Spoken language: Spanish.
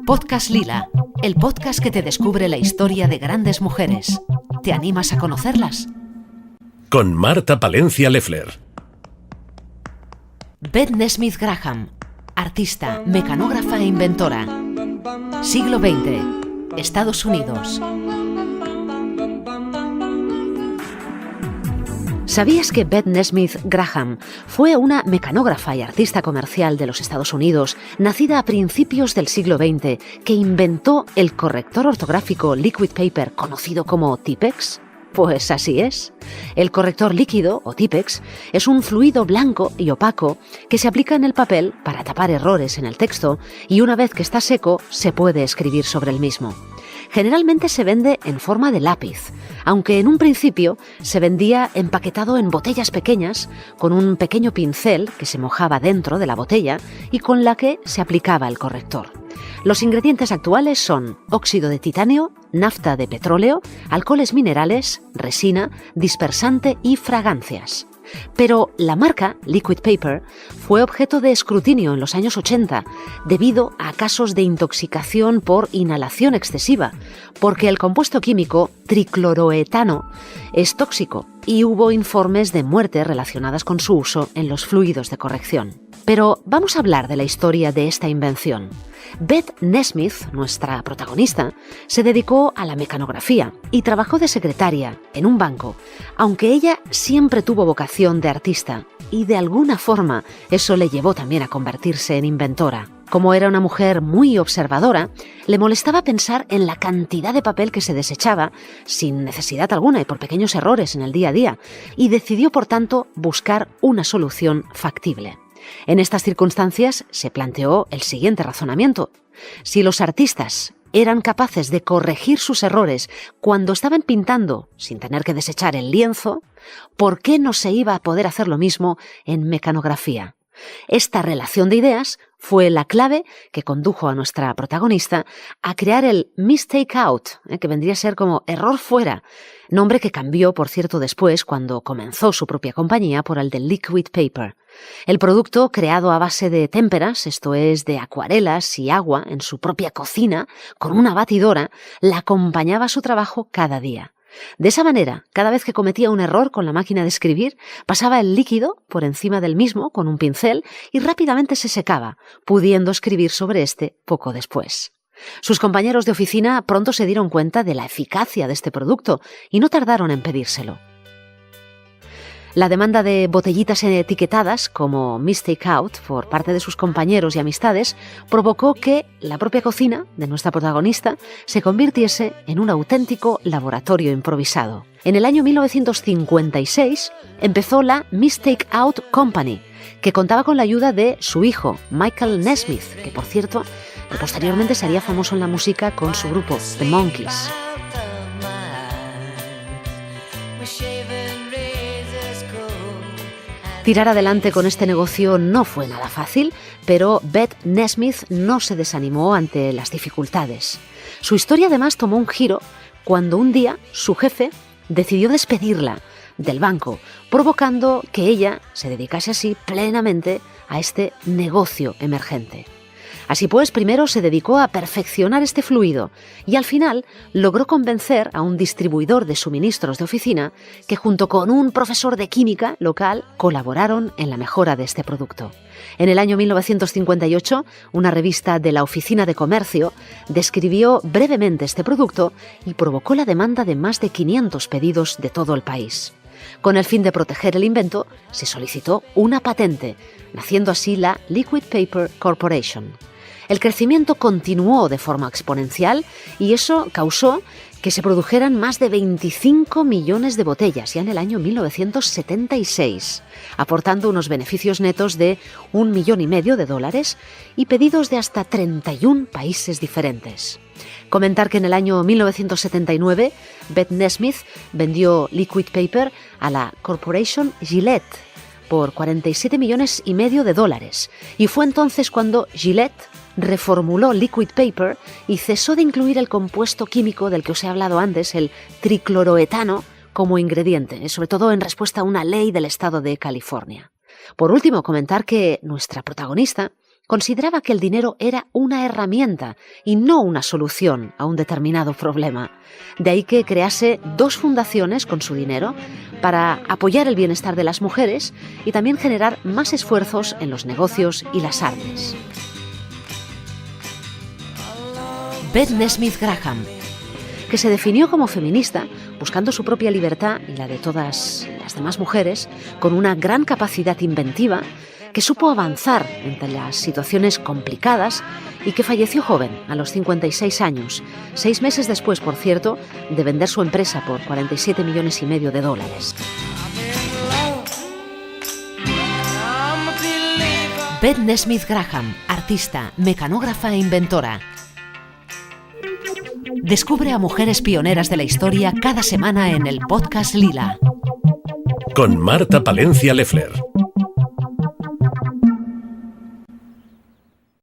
Podcast Lila, el podcast que te descubre la historia de grandes mujeres. ¿Te animas a conocerlas? Con Marta Palencia Leffler. Beth Nesmith Graham, artista, mecanógrafa e inventora. Siglo XX, Estados Unidos. ¿Sabías que Beth Nesmith Graham fue una mecanógrafa y artista comercial de los Estados Unidos, nacida a principios del siglo XX, que inventó el corrector ortográfico liquid paper conocido como Tipp-Ex? Pues así es. El corrector líquido, o Tipp-Ex, es un fluido blanco y opaco que se aplica en el papel para tapar errores en el texto y una vez que está seco se puede escribir sobre el mismo. Generalmente se vende en forma de lápiz, aunque en un principio se vendía empaquetado en botellas pequeñas con un pequeño pincel que se mojaba dentro de la botella y con la que se aplicaba el corrector. Los ingredientes actuales son óxido de titanio, nafta de petróleo, alcoholes minerales, resina, dispersante y fragancias. Pero la marca Liquid Paper fue objeto de escrutinio en los años 80 debido a casos de intoxicación por inhalación excesiva, porque el compuesto químico tricloroetano es tóxico y hubo informes de muerte relacionadas con su uso en los fluidos de corrección. Pero vamos a hablar de la historia de esta invención. Beth Nesmith, nuestra protagonista, se dedicó a la mecanografía y trabajó de secretaria en un banco, aunque ella siempre tuvo vocación de artista y de alguna forma eso le llevó también a convertirse en inventora. Como era una mujer muy observadora, le molestaba pensar en la cantidad de papel que se desechaba sin necesidad alguna y por pequeños errores en el día a día, y decidió por tanto buscar una solución factible. En estas circunstancias se planteó el siguiente razonamiento. Si los artistas eran capaces de corregir sus errores cuando estaban pintando sin tener que desechar el lienzo, ¿por qué no se iba a poder hacer lo mismo en mecanografía? Esta relación de ideas fue la clave que condujo a nuestra protagonista a crear el Mistake Out, que vendría a ser como error fuera, nombre que cambió, por cierto, después cuando comenzó su propia compañía por el de Liquid Paper. El producto, creado a base de témperas, esto es, de acuarelas y agua en su propia cocina, con una batidora, la acompañaba a su trabajo cada día. De esa manera, cada vez que cometía un error con la máquina de escribir, pasaba el líquido por encima del mismo con un pincel y rápidamente se secaba, pudiendo escribir sobre este poco después. Sus compañeros de oficina pronto se dieron cuenta de la eficacia de este producto y no tardaron en pedírselo. La demanda de botellitas etiquetadas como Mistake Out por parte de sus compañeros y amistades provocó que la propia cocina de nuestra protagonista se convirtiese en un auténtico laboratorio improvisado. En el año 1956 empezó la Mistake Out Company, que contaba con la ayuda de su hijo, Michael Nesmith, que por cierto, posteriormente se haría famoso en la música con su grupo, The Monkees. Tirar adelante con este negocio no fue nada fácil, pero Beth Nesmith no se desanimó ante las dificultades. Su historia además tomó un giro cuando un día su jefe decidió despedirla del banco, provocando que ella se dedicase así plenamente a este negocio emergente. Así pues, primero se dedicó a perfeccionar este fluido y al final logró convencer a un distribuidor de suministros de oficina que junto con un profesor de química local colaboraron en la mejora de este producto. En el año 1958, una revista de la Oficina de Comercio describió brevemente este producto y provocó la demanda de más de 500 pedidos de todo el país. Con el fin de proteger el invento, se solicitó una patente, naciendo así la Liquid Paper Corporation. El crecimiento continuó de forma exponencial y eso causó que se produjeran más de 25 millones de botellas ya en el año 1976, aportando unos beneficios netos de $1,5 millones y pedidos de hasta 31 países diferentes. Comentar que en el año 1979 Beth Nesmith vendió Liquid Paper a la Corporation Gillette por $47,5 millones y fue entonces cuando Gillette reformuló Liquid Paper y cesó de incluir el compuesto químico del que os he hablado antes, el tricloroetano, como ingrediente, sobre todo en respuesta a una ley del estado de California. Por último, comentar que nuestra protagonista consideraba que el dinero era una herramienta y no una solución a un determinado problema. De ahí que crease 2 fundaciones con su dinero para apoyar el bienestar de las mujeres y también generar más esfuerzos en los negocios y las artes. Beth Nesmith Graham, que se definió como feminista, buscando su propia libertad y la de todas las demás mujeres, con una gran capacidad inventiva, que supo avanzar entre las situaciones complicadas y que falleció joven, a los 56 años, 6 meses después, por cierto, de vender su empresa por $47,5 millones. Beth Nesmith Graham, artista, mecanógrafa e inventora. Descubre a mujeres pioneras de la historia cada semana en el podcast Lila. Con Marta Palencia Leffler.